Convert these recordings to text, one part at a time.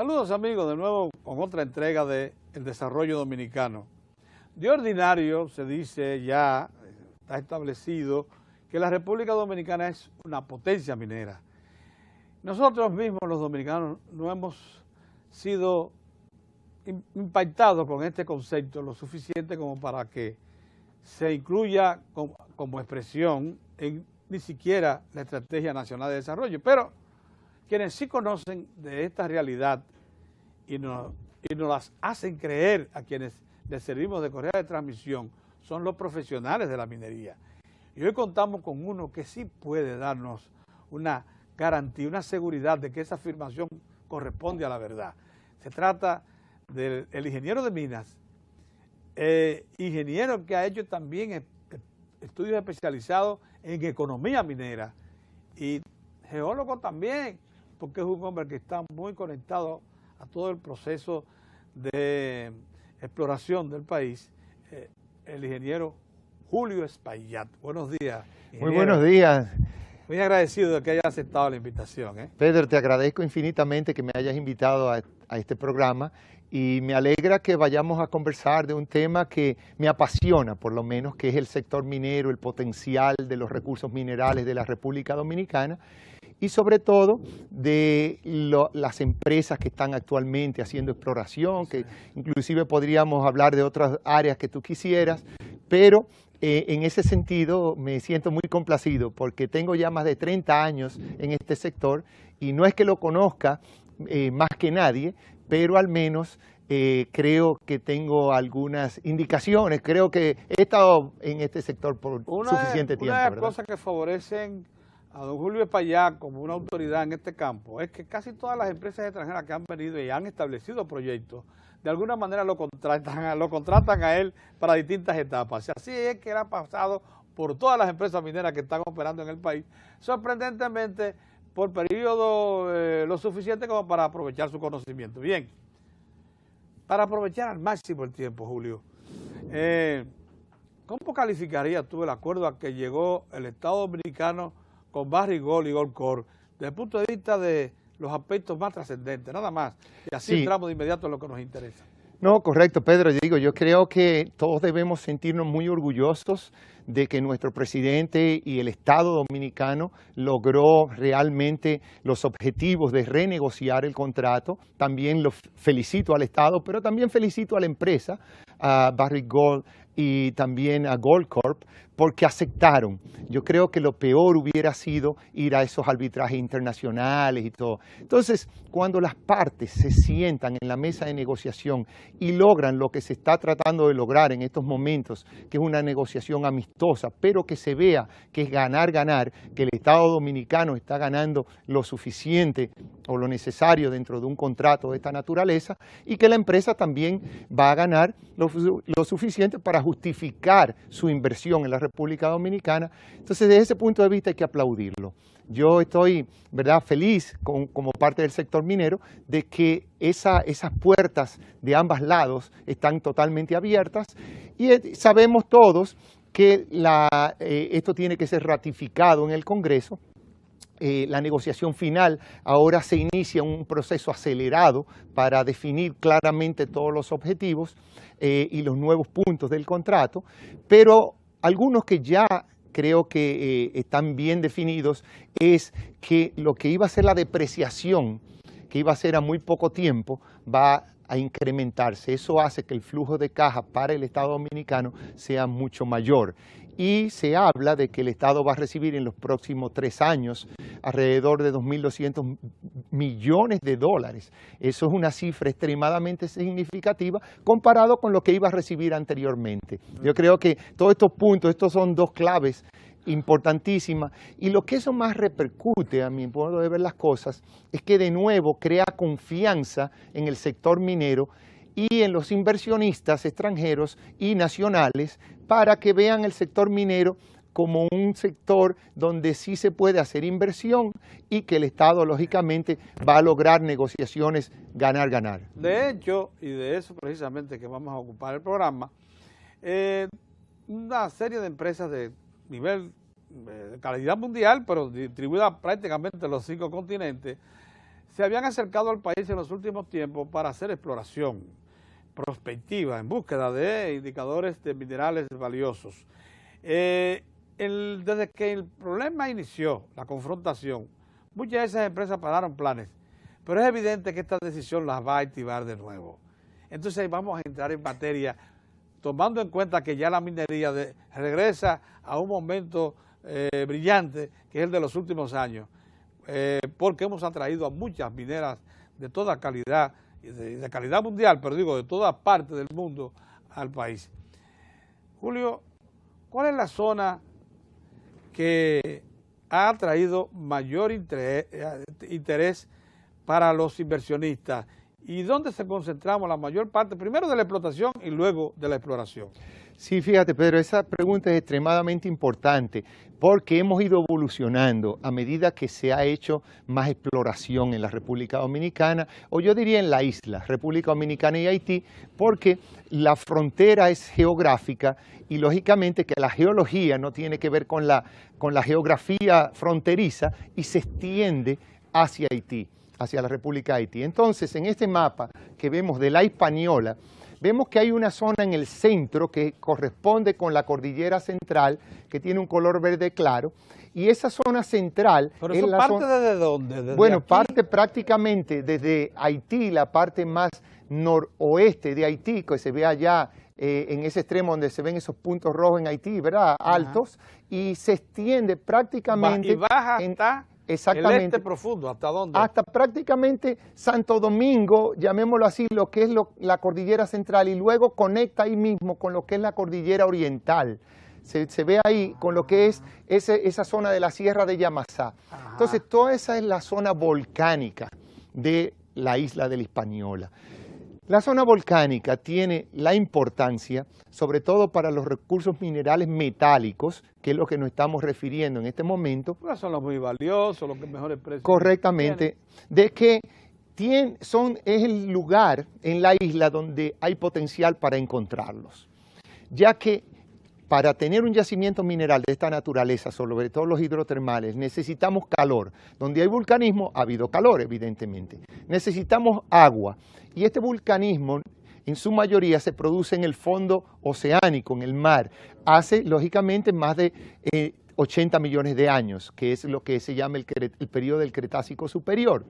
Saludos amigos, de nuevo con otra entrega de El Desarrollo Dominicano. De ordinario se dice ya, está establecido, que la República Dominicana es una potencia minera. Nosotros mismos los dominicanos no hemos sido impactados con este concepto lo suficiente como para que se incluya como expresión en ni siquiera la Estrategia Nacional de Desarrollo. Pero quienes sí conocen de esta realidad y nos las hacen creer a quienes les servimos de correa de transmisión son los profesionales de la minería. Y hoy contamos con uno que sí puede darnos una garantía, una seguridad de que esa afirmación corresponde a la verdad. Se trata del ingeniero de minas, ingeniero que ha hecho también estudios especializados en economía minera y geólogo también, porque es un hombre que está muy conectado a todo el proceso de exploración del país, el ingeniero Julio Espaillat. Buenos días, ingeniero. Muy buenos días. Muy agradecido de que haya aceptado la invitación. Pedro, te agradezco infinitamente que me hayas invitado a este programa y me alegra que vayamos a conversar de un tema que me apasiona, por lo menos, que es el sector minero, el potencial de los recursos minerales de la República Dominicana y sobre todo de las empresas que están actualmente haciendo exploración, que inclusive podríamos hablar de otras áreas que tú quisieras, pero en ese sentido me siento muy complacido porque tengo ya más de 30 años en este sector y no es que lo conozca más que nadie, pero al menos creo que tengo algunas indicaciones, creo que he estado en este sector por suficiente tiempo. Una de las cosas que favorecen a don Julio Espaillat como una autoridad en este campo es que casi todas las empresas extranjeras que han venido y han establecido proyectos, de alguna manera lo contratan a él para distintas etapas. Así es que él ha pasado por todas las empresas mineras que están operando en el país, sorprendentemente por periodo lo suficiente como para aprovechar su conocimiento. Bien, para aprovechar al máximo el tiempo, Julio, ¿cómo calificarías tú el acuerdo a que llegó el Estado Dominicano con Barrick Gold y Goldcorp desde el punto de vista de los aspectos más trascendentes, nada más? Y así entramos de inmediato en lo que nos interesa. No, correcto, Pedro. Yo creo que todos debemos sentirnos muy orgullosos de que nuestro presidente y el Estado Dominicano logró realmente los objetivos de renegociar el contrato. También lo felicito al Estado, pero también felicito a la empresa, a Barrick Gold y también a Goldcorp, porque aceptaron. Yo creo que lo peor hubiera sido ir a esos arbitrajes internacionales y todo. Entonces, cuando las partes se sientan en la mesa de negociación y logran lo que se está tratando de lograr en estos momentos, que es una negociación amistosa, pero que se vea que es ganar, ganar, que el Estado Dominicano está ganando lo suficiente o lo necesario dentro de un contrato de esta naturaleza y que la empresa también va a ganar lo suficiente para justificar su inversión en la República Dominicana. Entonces, desde ese punto de vista hay que aplaudirlo. Yo estoy, ¿verdad?, feliz como parte del sector minero de que esas puertas de ambos lados están totalmente abiertas y sabemos todos que esto tiene que ser ratificado en el Congreso. La negociación final ahora se inicia un proceso acelerado para definir claramente todos los objetivos y los nuevos puntos del contrato, pero algunos que ya creo que están bien definidos es que lo que iba a ser la depreciación, que iba a ser a muy poco tiempo, va a incrementarse. Eso hace que el flujo de caja para el Estado Dominicano sea mucho mayor. Y se habla de que el Estado va a recibir en los próximos 3 años alrededor de 2.200 millones de dólares. Eso es una cifra extremadamente significativa comparado con lo que iba a recibir anteriormente. Yo creo que todos estos puntos, estos son dos claves importantísimas, y lo que eso más repercute, a mi modo de ver las cosas, es que de nuevo crea confianza en el sector minero y en los inversionistas extranjeros y nacionales para que vean el sector minero como un sector donde sí se puede hacer inversión y que el Estado, lógicamente, va a lograr negociaciones ganar-ganar. De hecho, y de eso precisamente que vamos a ocupar el programa, una serie de empresas de nivel de calidad mundial, pero distribuida prácticamente en los 5 continentes, se habían acercado al país en los últimos tiempos para hacer exploración prospectiva en búsqueda de indicadores de minerales valiosos. Desde que el problema inició, la confrontación, muchas de esas empresas pararon planes, pero es evidente que esta decisión las va a activar de nuevo. Entonces vamos a entrar en materia, tomando en cuenta que ya la minería regresa a un momento brillante, que es el de los últimos años, porque hemos atraído a muchas mineras de toda calidad, de calidad mundial, pero digo, de toda parte del mundo al país. Julio, ¿cuál es la zona que ha atraído mayor interés para los inversionistas y dónde se concentramos la mayor parte, primero de la explotación y luego de la exploración? Sí, fíjate, Pedro, esa pregunta es extremadamente importante porque hemos ido evolucionando a medida que se ha hecho más exploración en la República Dominicana, o yo diría en la isla, República Dominicana y Haití, porque la frontera es geográfica y lógicamente que la geología no tiene que ver con la geografía fronteriza y se extiende hacia Haití, hacia la República de Haití. Entonces, en este mapa que vemos de la Hispaniola, vemos que hay una zona en el centro que corresponde con la cordillera central, que tiene un color verde claro, y esa zona central... ¿Pero eso parte desde dónde? Bueno, parte prácticamente desde Haití, la parte más noroeste de Haití, que se ve allá en ese extremo donde se ven esos puntos rojos en Haití, ¿verdad? Altos, y se extiende prácticamente... Y baja hasta... Exactamente. El este profundo, ¿hasta dónde? Hasta prácticamente Santo Domingo, llamémoslo así, lo que es la cordillera central, y luego conecta ahí mismo con lo que es la cordillera oriental. Se ve ahí con lo que es esa zona de la Sierra de Yamasá. Ajá. Entonces, toda esa es la zona volcánica de la isla de la Hispaniola. La zona volcánica tiene la importancia, sobre todo para los recursos minerales metálicos, que es lo que nos estamos refiriendo en este momento. Pues son los muy valiosos, los que mejores precios. Correctamente, de que es el lugar en la isla donde hay potencial para encontrarlos, ya que para tener un yacimiento mineral de esta naturaleza, sobre todo los hidrotermales, necesitamos calor. Donde hay vulcanismo, ha habido calor, evidentemente. Necesitamos agua. Y este vulcanismo, en su mayoría, se produce en el fondo oceánico, en el mar. Hace, lógicamente, más de 80 millones de años, que es lo que se llama el periodo del Cretácico superior,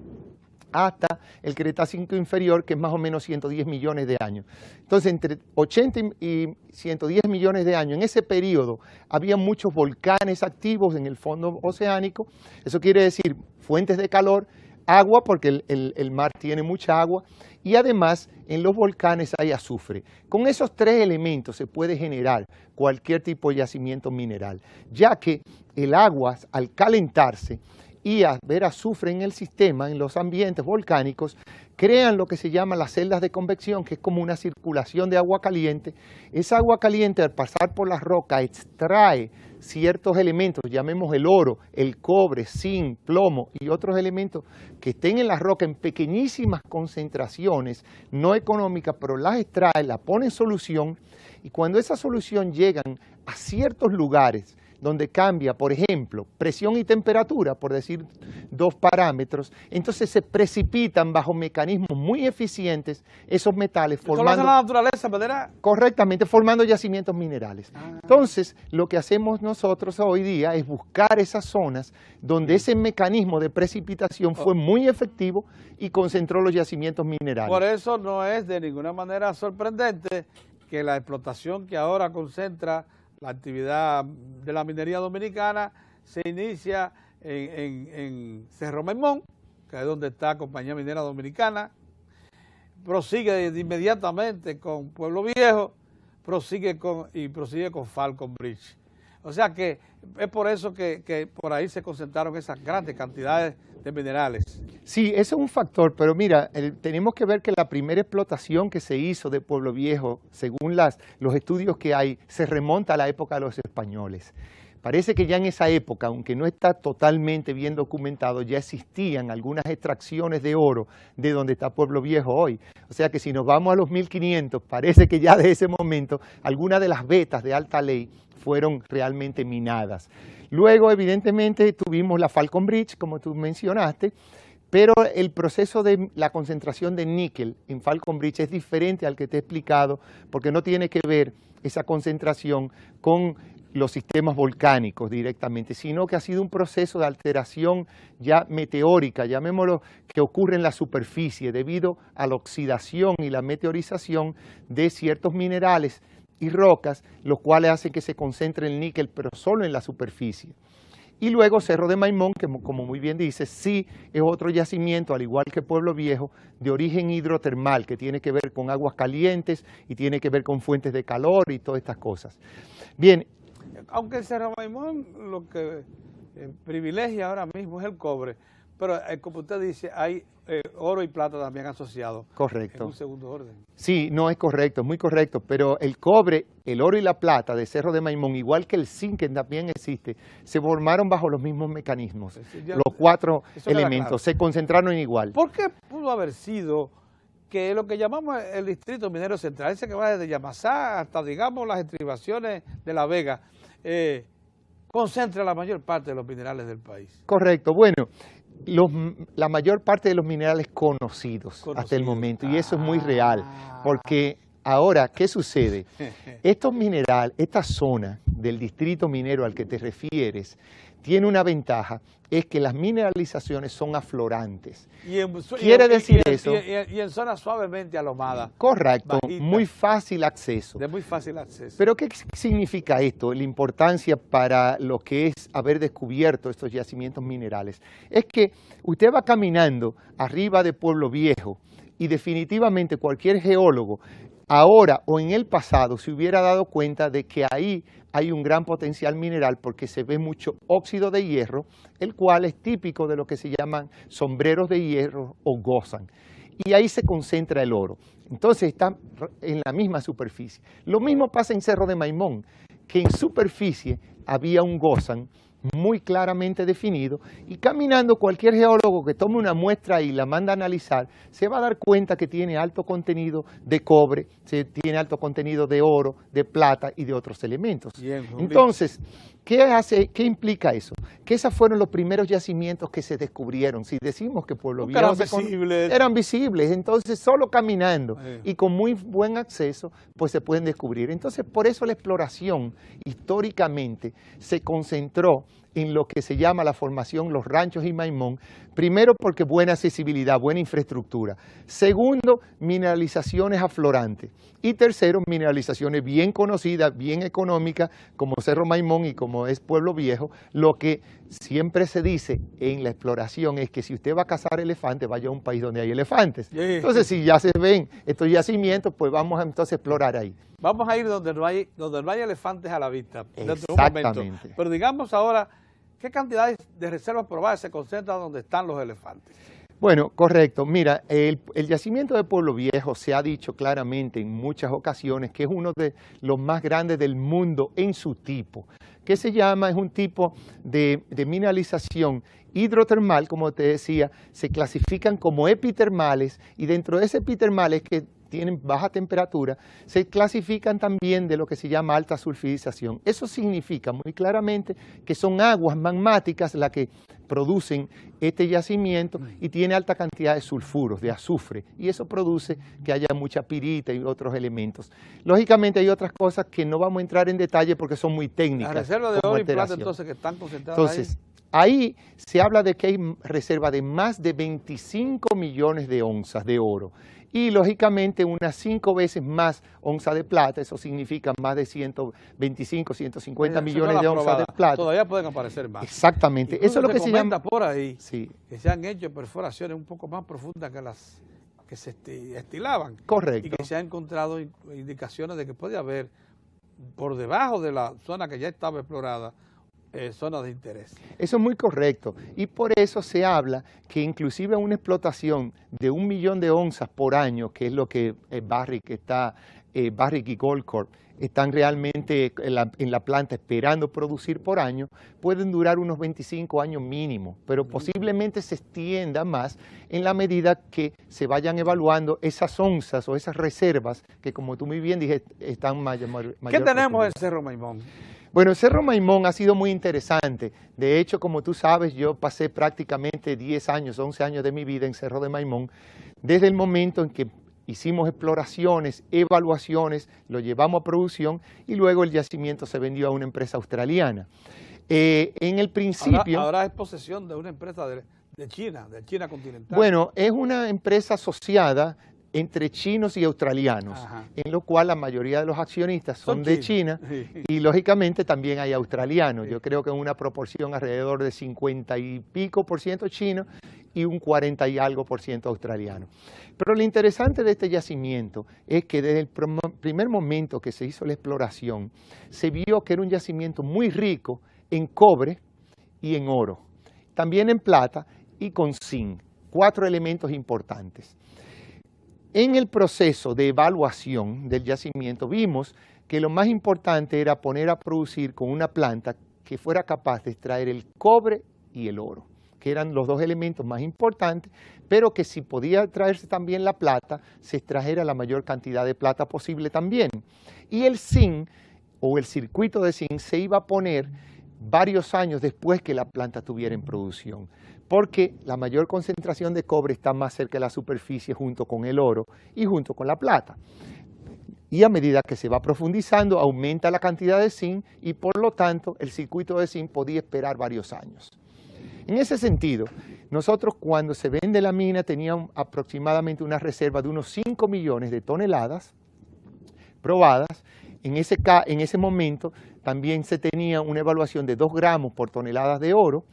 hasta el Cretácico inferior, que es más o menos 110 millones de años. Entonces, entre 80 y 110 millones de años, en ese periodo, había muchos volcanes activos en el fondo oceánico. Eso quiere decir fuentes de calor, agua, porque el mar tiene mucha agua, y además en los volcanes hay azufre. Con esos tres elementos se puede generar cualquier tipo de yacimiento mineral, ya que el agua, al calentarse, y a ver azufre en el sistema, en los ambientes volcánicos, crean lo que se llama las celdas de convección, que es como una circulación de agua caliente. Esa agua caliente, al pasar por la roca, extrae ciertos elementos, llamemos el oro, el cobre, zinc, plomo y otros elementos que estén en la roca en pequeñísimas concentraciones, no económicas, pero las extrae, las pone en solución, y cuando esa solución llegan a ciertos lugares, donde cambia, por ejemplo, presión y temperatura, por decir dos parámetros, entonces se precipitan bajo mecanismos muy eficientes esos metales formando... la naturaleza, ¿verdad? Correctamente, formando yacimientos minerales. Entonces, lo que hacemos nosotros hoy día es buscar esas zonas donde ese mecanismo de precipitación fue muy efectivo y concentró los yacimientos minerales. Por eso no es de ninguna manera sorprendente que la explotación que ahora concentra la actividad de la minería dominicana se inicia en Cerro Maimón, que es donde está Compañía Minera Dominicana, prosigue inmediatamente con Pueblo Viejo, prosigue con Falcon Bridge. O sea que es por eso que por ahí se concentraron esas grandes cantidades de minerales. Sí, eso es un factor, pero mira, tenemos que ver que la primera explotación que se hizo de Pueblo Viejo, según los estudios que hay, se remonta a la época de los españoles. Parece que ya en esa época, aunque no está totalmente bien documentado, ya existían algunas extracciones de oro de donde está Pueblo Viejo hoy. O sea que si nos vamos a los 1500, parece que ya de ese momento algunas de las vetas de alta ley fueron realmente minadas. Luego, evidentemente, tuvimos la Falcon Bridge, como tú mencionaste, Pero el proceso de la concentración de níquel en Falcon Bridge es diferente al que te he explicado, porque no tiene que ver esa concentración con los sistemas volcánicos directamente, sino que ha sido un proceso de alteración ya meteórica, llamémoslo, que ocurre en la superficie debido a la oxidación y la meteorización de ciertos minerales y rocas, los cuales hacen que se concentre el níquel, pero solo en la superficie. Y luego Cerro de Maimón, que como muy bien dice, sí es otro yacimiento, al igual que Pueblo Viejo, de origen hidrotermal, que tiene que ver con aguas calientes y tiene que ver con fuentes de calor y todas estas cosas. Bien. Aunque el Cerro Maimón lo que privilegia ahora mismo es el cobre, pero como usted dice, hay oro y plata también asociados. Correcto. En un segundo orden. Sí, no es correcto, es muy correcto, pero el cobre, el oro y la plata de Cerro de Maimón, igual que el zinc que también existe, se formaron bajo los mismos mecanismos. Los 4 elementos claro. Se concentraron igual. ¿Por qué pudo haber sido que lo que llamamos el distrito minero central, ese que va desde Yamasá hasta, digamos, las estribaciones de La Vega, concentra la mayor parte de los minerales del país? Correcto, bueno, la mayor parte de los minerales conocidos hasta el momento, y eso es muy real, porque ahora, ¿qué sucede? Estos minerales, esta zona del distrito minero al que te refieres, tiene una ventaja, es que las mineralizaciones son aflorantes. Quiere decir eso. Y en zonas suavemente alomadas. Correcto, muy fácil acceso. De muy fácil acceso. Pero ¿qué significa esto? La importancia para lo que es haber descubierto estos yacimientos minerales. Es que usted va caminando arriba de Pueblo Viejo y definitivamente cualquier geólogo ahora o en el pasado se hubiera dado cuenta de que ahí hay un gran potencial mineral porque se ve mucho óxido de hierro, el cual es típico de lo que se llaman sombreros de hierro o gozan. Y ahí se concentra el oro. Entonces está en la misma superficie. Lo mismo pasa en Cerro de Maimón, que en superficie había un gozan muy claramente definido, y caminando cualquier geólogo que tome una muestra y la manda a analizar, se va a dar cuenta que tiene alto contenido de cobre, tiene alto contenido de oro, de plata y de otros elementos. Bien, entonces, ¿qué implica eso? Que esos fueron los primeros yacimientos que se descubrieron. Si decimos que Pueblo Viejo eran visibles, entonces solo caminando y con muy buen acceso, pues se pueden descubrir. Entonces, por eso la exploración históricamente se concentró en lo que se llama la formación Los Ranchos y Maimón, primero porque buena accesibilidad, buena infraestructura, segundo, mineralizaciones aflorantes, y tercero, mineralizaciones bien conocidas, bien económicas, como Cerro Maimón y como es Pueblo Viejo. Lo que siempre se dice en la exploración es que si usted va a cazar elefantes, vaya a un país donde hay elefantes. Entonces, si ya se ven estos yacimientos, pues vamos a entonces explorar ahí. Vamos a ir donde no hay elefantes a la vista, dentro de un momento. Pero digamos ahora, ¿qué cantidades de reservas probadas se concentran donde están los elefantes? Bueno, correcto. Mira, el yacimiento de Pueblo Viejo se ha dicho claramente en muchas ocasiones que es uno de los más grandes del mundo en su tipo. ¿Qué se llama? Es un tipo de mineralización hidrotermal, como te decía, se clasifican como epitermales, y dentro de ese epitermales que tienen baja temperatura, se clasifican también de lo que se llama alta sulfurización. Eso significa muy claramente que son aguas magmáticas las que producen este yacimiento y tiene alta cantidad de sulfuros, de azufre, y eso produce que haya mucha pirita y otros elementos. Lógicamente hay otras cosas que no vamos a entrar en detalle porque son muy técnicas. Las reservas de oro y plata entonces que están concentradas ahí se habla de que hay reserva de más de 25 millones de onzas de oro y lógicamente unas 5 veces más onzas de plata. Eso significa más de 125, 150 millones de onzas de plata. Todavía pueden aparecer más. Exactamente. Incluso eso es lo que se llama por ahí, que se han hecho perforaciones un poco más profundas que las que se estilaban. Correcto. Y que se han encontrado indicaciones de que puede haber por debajo de la zona que ya estaba explorada zonas de interés. Eso es muy correcto, y por eso se habla que inclusive una explotación de 1 millón de onzas por año, que es lo que Barrick y Goldcorp están realmente en la planta esperando producir por año, pueden durar unos 25 años mínimo, pero posiblemente se extienda más en la medida que se vayan evaluando esas onzas o esas reservas que, como tú muy bien dijiste, están mayor. ¿Qué tenemos en Cerro Maimón? Bueno, Cerro Maimón ha sido muy interesante. De hecho, como tú sabes, yo pasé prácticamente 10 años, 11 años de mi vida en Cerro de Maimón, desde el momento en que hicimos exploraciones, evaluaciones, lo llevamos a producción y luego el yacimiento se vendió a una empresa australiana. En el principio... Ahora es posesión de una empresa de China continental. Bueno, es una empresa asociada entre chinos y australianos, Ajá. en lo cual la mayoría de los accionistas son de China y lógicamente también hay australianos. Yo creo que en una proporción alrededor de 50 y pico % chino y un 40 y algo % australiano. Pero lo interesante de este yacimiento es que desde el primer momento que se hizo la exploración, se vio que era un yacimiento muy rico en cobre y en oro, también en plata y con zinc, 4 elementos importantes. En el proceso de evaluación del yacimiento vimos que lo más importante era poner a producir con una planta que fuera capaz de extraer el cobre y el oro, que eran los 2 elementos más importantes, pero que si podía extraerse también la plata, se extrajera la mayor cantidad de plata posible también. Y el zinc, o el circuito de zinc, se iba a poner varios años después que la planta estuviera en producción, porque la mayor concentración de cobre está más cerca de la superficie junto con el oro y junto con la plata. Y a medida que se va profundizando, aumenta la cantidad de zinc y por lo tanto el circuito de zinc podía esperar varios años. En ese sentido, nosotros cuando se vende la mina teníamos aproximadamente una reserva de unos 5 millones de toneladas probadas. En ese momento también se tenía una evaluación de 2 gramos por tonelada de oro,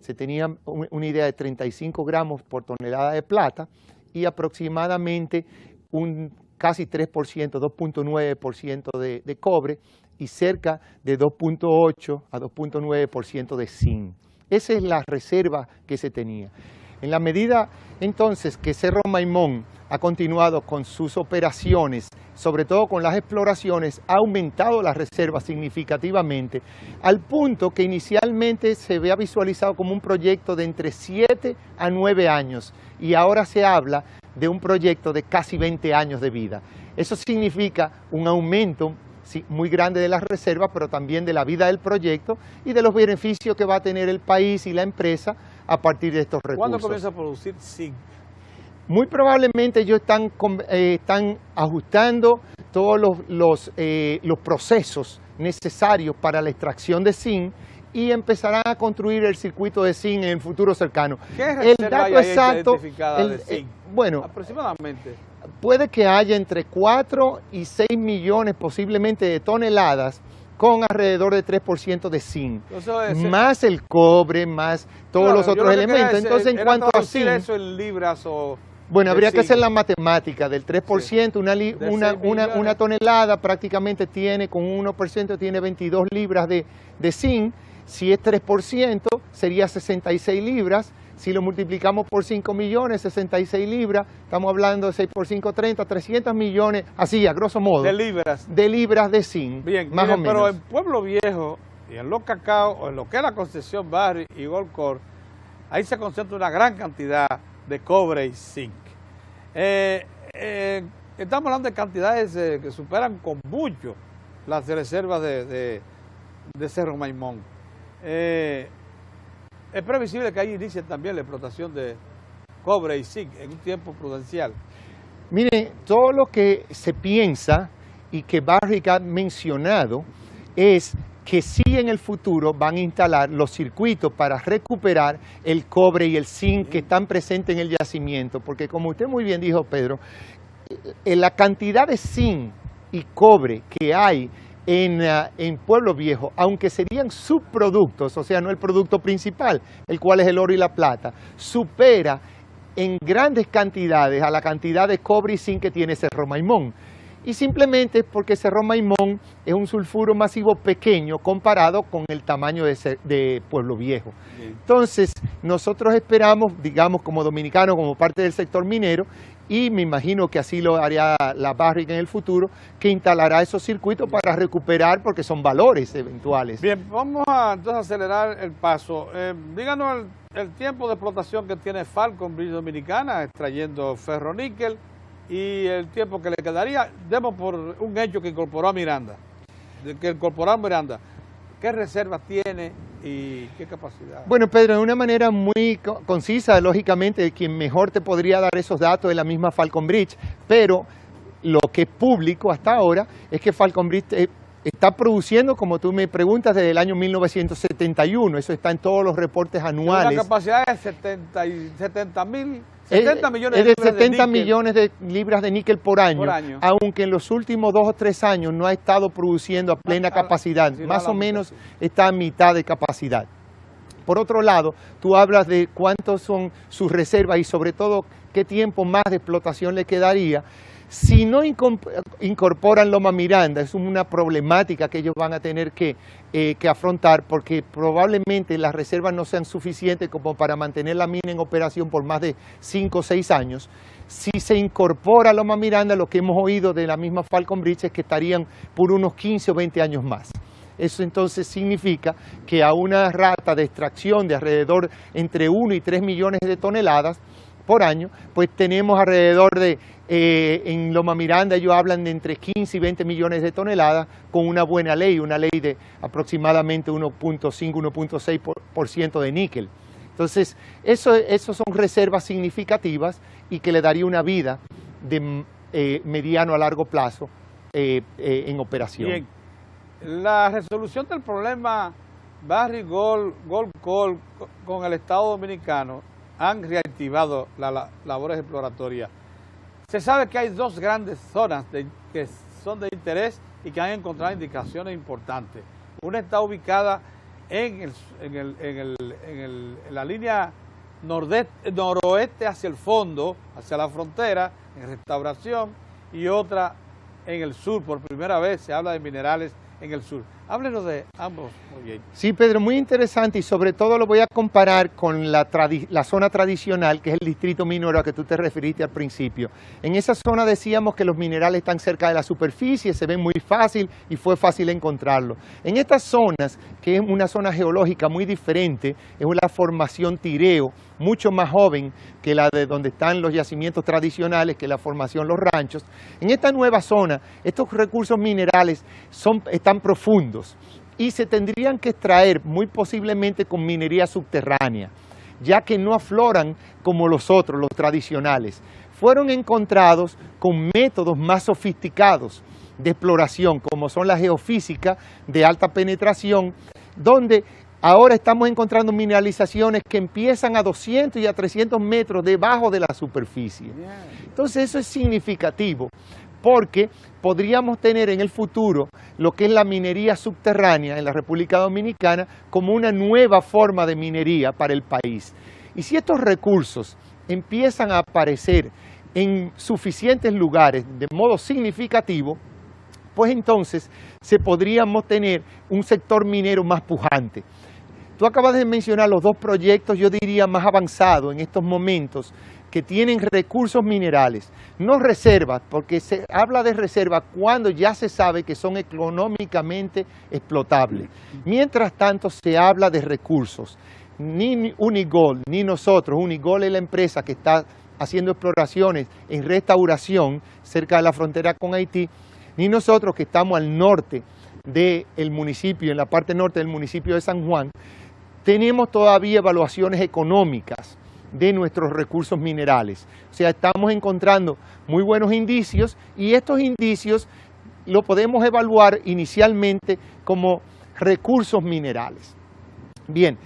se tenía una idea de 35 gramos por tonelada de plata y aproximadamente un casi 3%, 2.9% de cobre y cerca de 2.8 a 2.9% de zinc. Esa es la reserva que se tenía. En la medida entonces que Cerro Maimón ha continuado con sus operaciones, sobre todo con las exploraciones, ha aumentado las reservas significativamente, al punto que inicialmente se había visualizado como un proyecto de entre 7 a 9 años y ahora se habla de un proyecto de casi 20 años de vida. Eso significa un aumento muy grande de las reservas, pero también de la vida del proyecto y de los beneficios que va a tener el país y la empresa a partir de estos recursos. ¿Cuándo comienza a producir zinc? Muy probablemente ellos están ajustando todos los procesos necesarios para la extracción de zinc y empezarán a construir el circuito de zinc en el futuro cercano. ¿Qué reserva hay identificada de zinc? Bueno, aproximadamente. Puede que haya entre 4 y 6 millones posiblemente de toneladas con alrededor de 3% de zinc, más el cobre, más todos los otros elementos. Entonces, en cuanto a zinc, eso en libras o... Bueno, habría que hacer la matemática del 3%, una tonelada prácticamente tiene, con 1% tiene 22 libras de zinc. Si es 3%, sería 66 libras. Si lo multiplicamos por 5 millones, 66 libras, estamos hablando de 6 por 5, 30, 300 millones, así a grosso modo. De libras. De libras de zinc, bien, más o menos. Pero en Pueblo Viejo y en Los Cacao, o en lo que es la Concepción Barrio y Goldcorp, ahí se concentra una gran cantidad de cobre y zinc. Estamos hablando de cantidades que superan con mucho las reservas de Cerro Maimón. Es previsible que ahí inicie también la explotación de cobre y zinc en un tiempo prudencial. Miren, todo lo que se piensa y que Barrick ha mencionado es que sí en el futuro van a instalar los circuitos para recuperar el cobre y el zinc que están presentes en el yacimiento, porque como usted muy bien dijo, Pedro, la cantidad de zinc y cobre que hay en Pueblo Viejo, aunque serían subproductos, o sea, no el producto principal, el cual es el oro y la plata, supera en grandes cantidades a la cantidad de cobre y zinc que tiene Cerro Maimón. Y simplemente porque Cerro Maimón es un sulfuro masivo pequeño comparado con el tamaño de Pueblo Viejo. Entonces, nosotros esperamos, digamos, como dominicanos, como parte del sector minero, y me imagino que así lo haría la Barrick en el futuro, que instalará esos circuitos para recuperar, porque son valores eventuales. Bien, vamos a entonces acelerar el paso. Díganos el tiempo de explotación que tiene Falcon Bridge Dominicana, extrayendo ferroníquel, y el tiempo que le quedaría. Demos por un hecho que incorporó a Miranda, ¿Qué reservas tiene y qué capacidad? Bueno, Pedro, de una manera muy concisa, lógicamente, quien mejor te podría dar esos datos es la misma Falconbridge, pero lo que es público hasta ahora es que Falconbridge está produciendo, como tú me preguntas, desde el año 1971. Eso está en todos los reportes anuales. La capacidad es 70 millones es de 70 millones de libras de níquel por año, aunque en los últimos 2 o 3 años no ha estado produciendo a plena capacidad, más o menos está a mitad de capacidad. Por otro lado, tú hablas de cuántos son sus reservas y sobre todo qué tiempo más de explotación le quedaría. Si no incorporan Loma Miranda, es una problemática que ellos van a tener que afrontar, porque probablemente las reservas no sean suficientes como para mantener la mina en operación por más de 5 o 6 años. Si se incorpora Loma Miranda, lo que hemos oído de la misma Falconbridge es que estarían por unos 15 o 20 años más. Eso entonces significa que a una rata de extracción de alrededor entre 1 y 3 millones de toneladas por año, pues tenemos alrededor de, en Loma Miranda ellos hablan de entre 15 y 20 millones de toneladas con una buena ley, una ley de aproximadamente 1.5, 1.6% de níquel. Entonces, eso son reservas significativas y que le daría una vida de mediano a largo plazo en operación. Bien, la resolución del problema Barrick Gold Coal con el Estado Dominicano han reactivado las labores exploratorias. Se sabe que hay 2 grandes zonas que son de interés y que han encontrado indicaciones importantes. Una está ubicada en la línea noroeste hacia el fondo, hacia la frontera, en Restauración, y otra en el sur. Por primera vez se habla de minerales en el sur. Háblenos de ambos proyectos. Sí, Pedro, muy interesante, y sobre todo lo voy a comparar con la zona tradicional, que es el distrito minero a que tú te referiste al principio. En esa zona decíamos que los minerales están cerca de la superficie, se ven muy fácil y fue fácil encontrarlo. En estas zonas, que es una zona geológica muy diferente, es una formación tireo, mucho más joven que la de donde están los yacimientos tradicionales, que la formación Los Ranchos. En esta nueva zona, estos recursos minerales están profundos y se tendrían que extraer muy posiblemente con minería subterránea, ya que no afloran como los otros, los tradicionales. Fueron encontrados con métodos más sofisticados de exploración, como son la geofísica de alta penetración, donde ahora estamos encontrando mineralizaciones que empiezan a 200 y a 300 metros debajo de la superficie. Entonces eso es significativo, porque podríamos tener en el futuro lo que es la minería subterránea en la República Dominicana como una nueva forma de minería para el país. Y si estos recursos empiezan a aparecer en suficientes lugares de modo significativo, pues entonces podríamos tener un sector minero más pujante. Tú acabas de mencionar los 2 proyectos, yo diría más avanzados en estos momentos, que tienen recursos minerales, no reservas, porque se habla de reservas cuando ya se sabe que son económicamente explotables. Mientras tanto se habla de recursos. Ni Unigold, ni nosotros, Unigold es la empresa que está haciendo exploraciones en Restauración, cerca de la frontera con Haití, ni nosotros que estamos al norte del municipio, en la parte norte del municipio de San Juan, tenemos todavía evaluaciones económicas de nuestros recursos minerales. O sea, estamos encontrando muy buenos indicios y estos indicios lo podemos evaluar inicialmente como recursos minerales. Bien,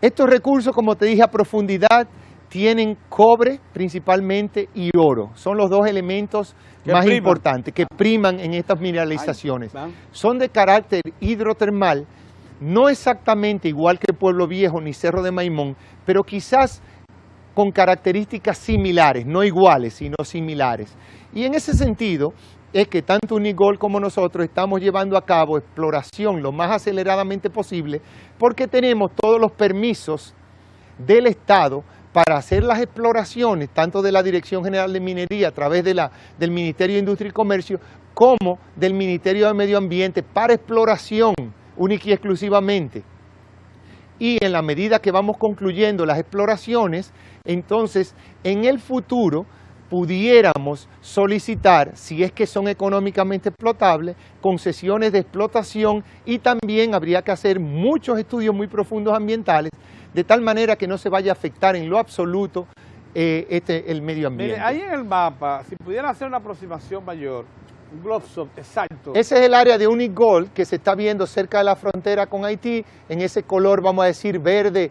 estos recursos, como te dije, a profundidad tienen cobre principalmente y oro. Son los 2 elementos más importantes que priman en estas mineralizaciones. Son de carácter hidrotermal, no exactamente igual que Pueblo Viejo ni Cerro de Maimón, pero quizás con características similares, no iguales, sino similares. Y en ese sentido es que tanto Unigold como nosotros estamos llevando a cabo exploración lo más aceleradamente posible, porque tenemos todos los permisos del Estado para hacer las exploraciones, tanto de la Dirección General de Minería a través del Ministerio de Industria y Comercio, como del Ministerio de Medio Ambiente para exploración única y exclusivamente. Y en la medida que vamos concluyendo las exploraciones, entonces en el futuro pudiéramos solicitar, si es que son económicamente explotables, concesiones de explotación, y también habría que hacer muchos estudios muy profundos ambientales, de tal manera que no se vaya a afectar en lo absoluto el medio ambiente. Mire, ahí en el mapa, si pudiera hacer una aproximación mayor, un close-up exacto. Ese es el área de Unigol que se está viendo cerca de la frontera con Haití, en ese color, vamos a decir, verde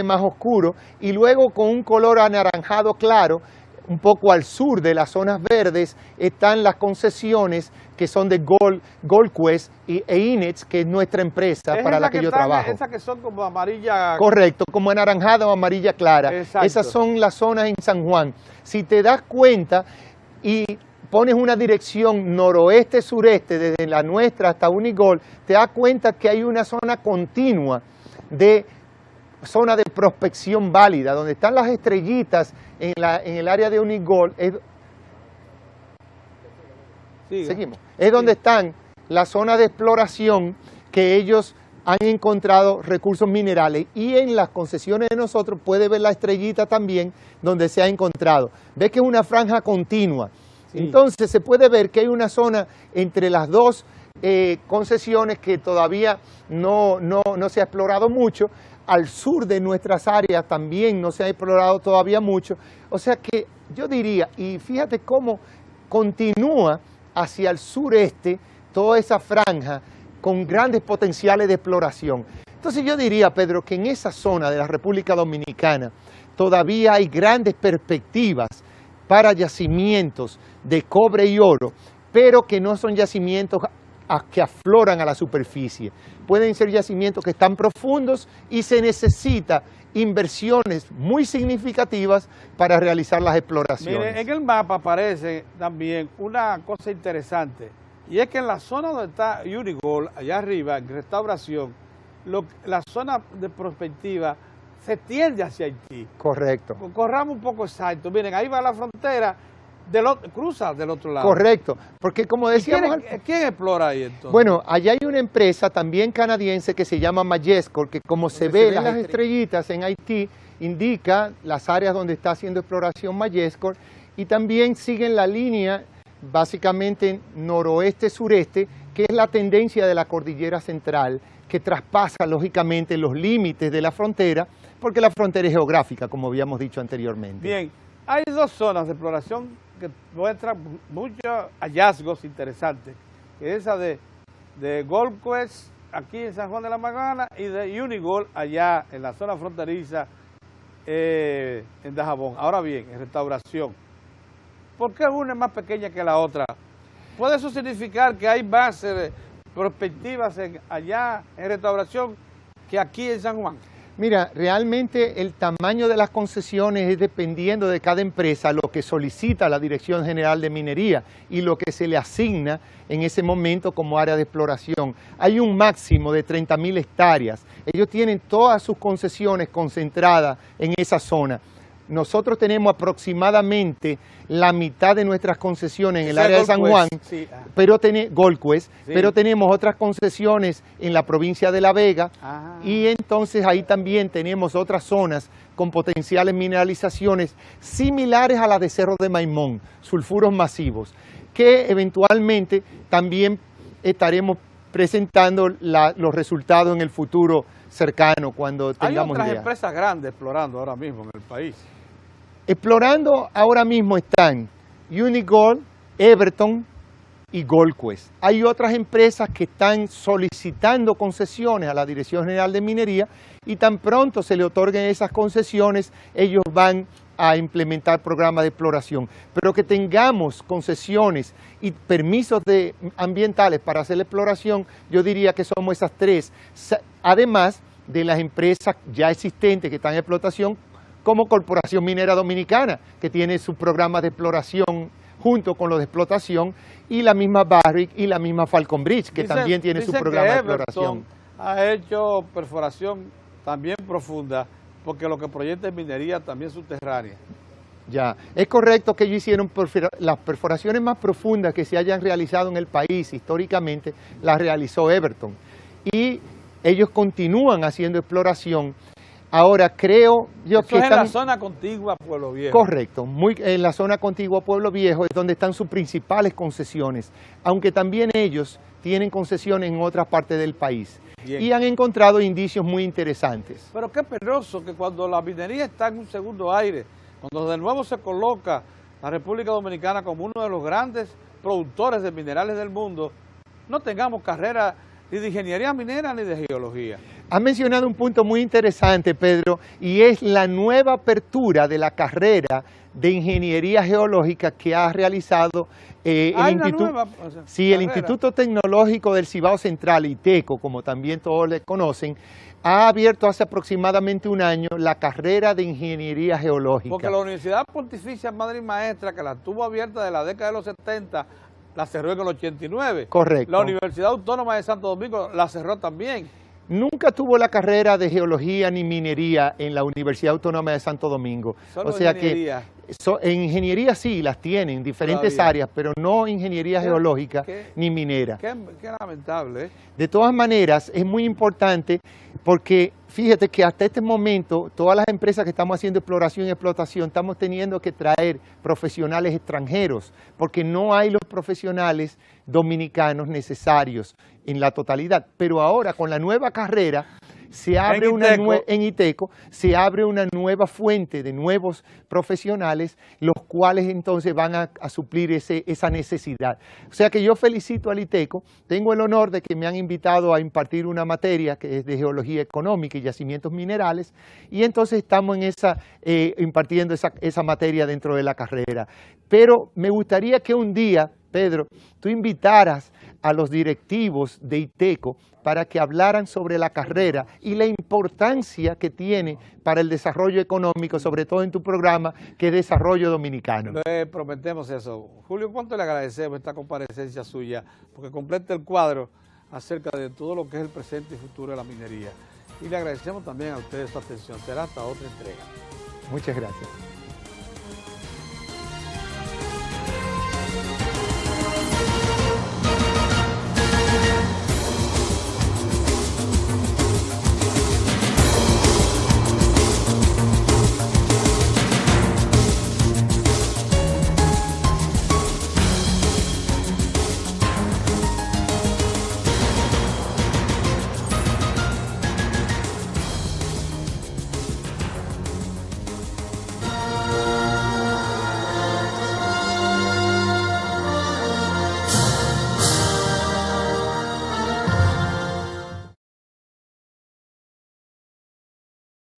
más oscuro, y luego con un color anaranjado claro, un poco al sur de las zonas verdes, están las concesiones que son de Goldquest e Inex, que es nuestra empresa para la que yo trabajo. Esas que son como amarilla. Correcto, como anaranjada o amarilla clara. Exacto. Esas son las zonas en San Juan. Si te das cuenta y pones una dirección noroeste-sureste desde la nuestra hasta Unigol, te das cuenta que hay una zona continua de zona de prospección válida, donde están las estrellitas en el área de Unigol. Seguimos. Es donde están las zonas de exploración que ellos han encontrado recursos minerales, y en las concesiones de nosotros puede ver la estrellita también donde se ha encontrado. Ves que es una franja continua. Sí. Entonces se puede ver que hay una zona entre las dos concesiones que todavía no se ha explorado mucho. Al sur de nuestras áreas también no se ha explorado todavía mucho. O sea que yo diría, y fíjate cómo continúa hacia el sureste toda esa franja con grandes potenciales de exploración. Entonces yo diría, Pedro, que en esa zona de la República Dominicana todavía hay grandes perspectivas para yacimientos de cobre y oro, pero que no son yacimientos que afloran a la superficie. Pueden ser yacimientos que están profundos y se necesita inversiones muy significativas para realizar las exploraciones. Mire, en el mapa aparece también una cosa interesante, y es que en la zona donde está Unigol, allá arriba, en Restauración, la zona de prospectiva se tiende hacia Haití. Correcto. Corramos un poco exacto. Miren, ahí va la frontera, cruza del otro lado. Correcto, porque como decíamos... ¿Quién explora ahí entonces? Bueno, allá hay una empresa también canadiense que se llama Majesco, que como se ve las estrellitas en Haití, indica las áreas donde está haciendo exploración Majesco, y también siguen la línea básicamente noroeste-sureste, que es la tendencia de la cordillera central, que traspasa lógicamente los límites de la frontera, porque la frontera es geográfica, como habíamos dicho anteriormente. Bien, hay dos zonas de exploración que muestran muchos hallazgos interesantes, que es esa de Goldquest, aquí en San Juan de la Maguana, y de Unigol, allá en la zona fronteriza en Dajabón. Ahora bien, en Restauración, ¿por qué una es más pequeña que la otra? ¿Puede eso significar que hay más perspectivas allá en Restauración que aquí en San Juan? Mira, realmente el tamaño de las concesiones es dependiendo de cada empresa, lo que solicita la Dirección General de Minería y lo que se le asigna en ese momento como área de exploración. Hay un máximo de 30.000 hectáreas. Ellos tienen todas sus concesiones concentradas en esa zona. Nosotros tenemos aproximadamente la mitad de nuestras concesiones en el área de San Juan, sí. Goldquest, sí. Pero tenemos otras concesiones en la provincia de La Vega, y entonces ahí también tenemos otras zonas con potenciales mineralizaciones similares a las de Cerro de Maimón, sulfuros masivos, que eventualmente también estaremos presentando los resultados en el futuro cercano cuando tengamos idea. Hay otras empresas grandes explorando ahora mismo en el país. Explorando ahora mismo están Unigol, Everton y Goldquest. Hay otras empresas que están solicitando concesiones a la Dirección General de Minería, y tan pronto se le otorguen esas concesiones, ellos van a implementar programas de exploración. Pero que tengamos concesiones y permisos ambientales para hacer la exploración, yo diría que somos esas tres, además de las empresas ya existentes que están en explotación, como Corporación Minera Dominicana, que tiene sus programas de exploración junto con los de explotación, y la misma Barrick y la misma Falcon Bridge, que también tiene su programa de exploración. Ha hecho perforación también profunda, porque lo que proyecta es minería también subterránea. Ya, es correcto que ellos hicieron las perforaciones más profundas que se hayan realizado en el país históricamente, las realizó Everton. Y ellos continúan haciendo exploración. Ahora, creo yo Eso que es en la están... zona contigua a Pueblo Viejo. Correcto, en la zona contigua a Pueblo Viejo es donde están sus principales concesiones, aunque también ellos tienen concesiones en otras partes del país. Bien. Y han encontrado indicios muy interesantes. Pero qué penoso que cuando la minería está en un segundo aire, cuando de nuevo se coloca la República Dominicana como uno de los grandes productores de minerales del mundo, no tengamos carrera ni de ingeniería minera ni de geología. Has mencionado un punto muy interesante, Pedro, y es la nueva apertura de la carrera de ingeniería geológica que ha realizado el Instituto Tecnológico del Cibao Central, ITECO, como también todos le conocen, ha abierto hace aproximadamente un año la carrera de ingeniería geológica. Porque la Universidad Pontificia Madre y Maestra, que la tuvo abierta de la década de los 70, la cerró en el 89. Correcto. La Universidad Autónoma de Santo Domingo la cerró también. Nunca tuvo la carrera de geología ni minería en la Universidad Autónoma de Santo Domingo. Solo o sea ingeniería. Que en ingeniería sí las tienen, diferentes Todavía. áreas, pero no ingeniería geológica ni minera. Qué lamentable, ¿eh? De todas maneras, es muy importante porque fíjate que hasta este momento todas las empresas que estamos haciendo exploración y explotación estamos teniendo que traer profesionales extranjeros porque no hay los profesionales dominicanos necesarios en la totalidad. Pero ahora con la nueva carrera se abre en ITECO se abre una nueva fuente de nuevos profesionales, los cuales entonces van a suplir esa necesidad. O sea que yo felicito al ITECO, tengo el honor de que me han invitado a impartir una materia que es de geología económica y yacimientos minerales, y entonces estamos en impartiendo esa materia dentro de la carrera. Pero me gustaría que un día, Pedro, tú invitaras a los directivos de ITECO para que hablaran sobre la carrera y la importancia que tiene para el desarrollo económico, sobre todo en tu programa, que es Desarrollo Dominicano. Le prometemos eso. Julio, ¿cuánto le agradecemos esta comparecencia suya? Porque completa el cuadro acerca de todo lo que es el presente y futuro de la minería. Y le agradecemos también a ustedes su atención. Será hasta otra entrega. Muchas gracias.